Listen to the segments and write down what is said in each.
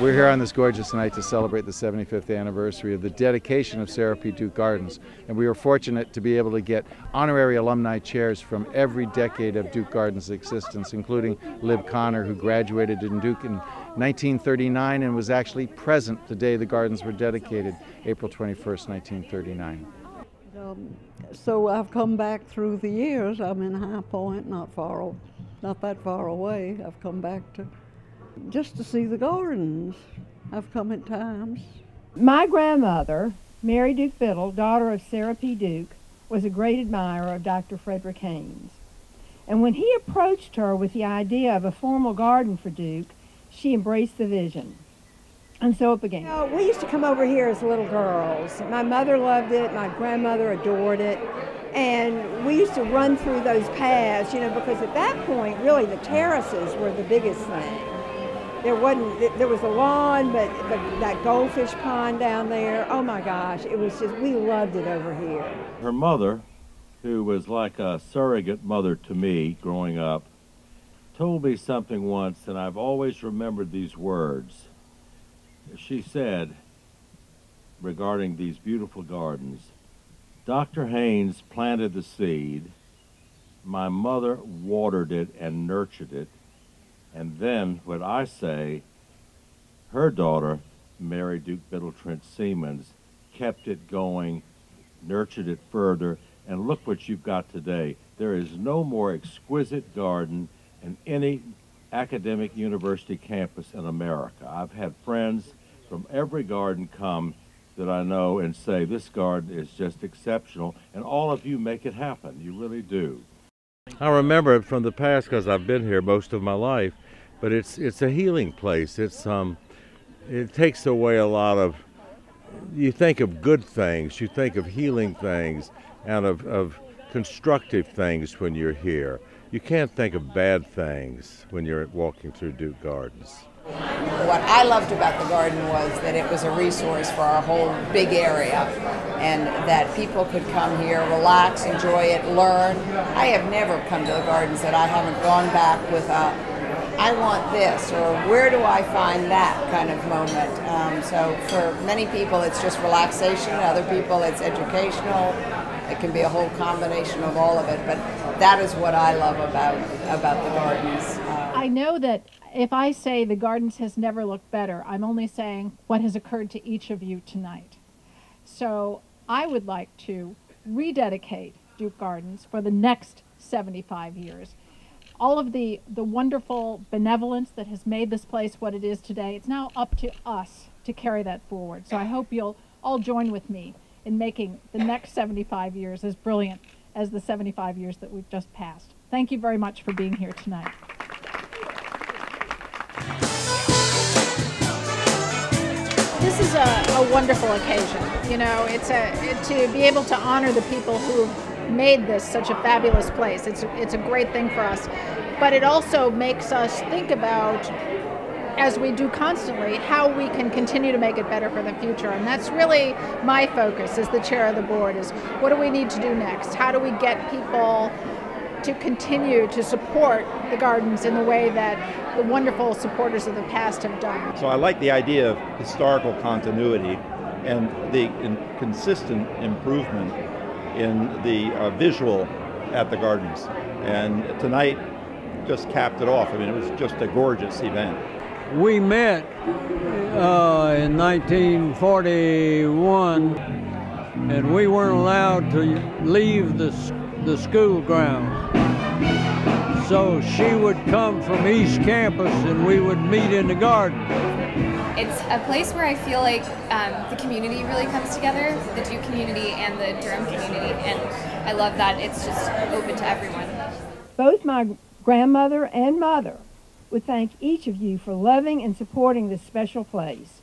We're here on this gorgeous night to celebrate the 75th anniversary of the dedication of Sarah P. Duke Gardens, and we were fortunate to be able to get honorary alumni chairs from every decade of Duke Gardens' existence, including Lib Connor, who graduated in Duke in 1939 and was actually present the day the gardens were dedicated, April 21st, 1939. So I've come back through the years. I'm in High Point, not that far away. I've come back just to see the gardens. I've come at times. My grandmother, Mary Duke Biddle, daughter of Sarah P. Duke, was a great admirer of Dr. Frederick Haynes. And when he approached her with the idea of a formal garden for Duke, she embraced the vision. And so it began. You know, we used to come over here as little girls. My mother loved it, my grandmother adored it, and we used to run through those paths, because at that point, really, the terraces were the biggest thing. There was a lawn, but that goldfish pond down there, oh my gosh, it was just, we loved it over here. Her mother, who was like a surrogate mother to me growing up, told me something once, and I've always remembered these words. She said, regarding these beautiful gardens, Dr. Haynes planted the seed, my mother watered it and nurtured it, and then, what I say, her daughter, Mary Duke Biddle Trent Siemens, kept it going, nurtured it further, and look what you've got today. There is no more exquisite garden in any academic university campus in America. I've had friends from every garden come that I know and say, this garden is just exceptional, and all of you make it happen. You really do. I remember it from the past because I've been here most of my life, but it's a healing place. It takes away a lot of, you think of good things, you think of healing things, and of constructive things when you're here. You can't think of bad things when you're walking through Duke Gardens. What I loved about the garden was that it was a resource for our whole big area, and that people could come here, relax, enjoy it, learn. I have never come to the gardens that I haven't gone back with a, I want this, or where do I find that kind of moment. So for many people it's just relaxation, other people it's educational. It can be a whole combination of all of it, but that is what I love about the gardens. I know that if I say the gardens has never looked better, I'm only saying what has occurred to each of you tonight. So I would like to rededicate Duke Gardens for the next 75 years. All of the wonderful benevolence that has made this place what it is today, it's now up to us to carry that forward. So I hope you'll all join with me in making the next 75 years as brilliant as the 75 years that we've just passed. Thank you very much for being here tonight. This is a wonderful occasion. It's to be able to honor the people who made this such a fabulous place. It's a great thing for us, but it also makes us think about, as we do constantly, how we can continue to make it better for the future. And that's really my focus as the chair of the board, is what do we need to do next? How do we get people to continue to support the gardens in the way that the wonderful supporters of the past have done? So I like the idea of historical continuity and the consistent improvement in the visual at the gardens. And tonight just capped it off. I mean, it was just a gorgeous event. We met in 1941, and we weren't allowed to leave the school grounds. So she would come from East Campus and we would meet in the garden. It's a place where I feel like the community really comes together, the Duke community and the Durham community, and I love that it's just open to everyone. Both my grandmother and mother would thank each of you for loving and supporting this special place.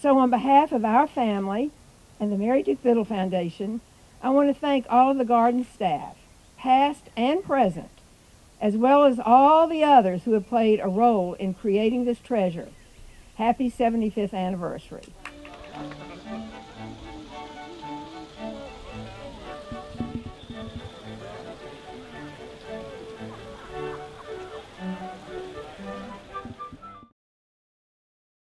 So on behalf of our family and the Mary Duke Biddle Foundation, I want to thank all of the garden staff, past and present, as well as all the others who have played a role in creating this treasure. Happy 75th anniversary.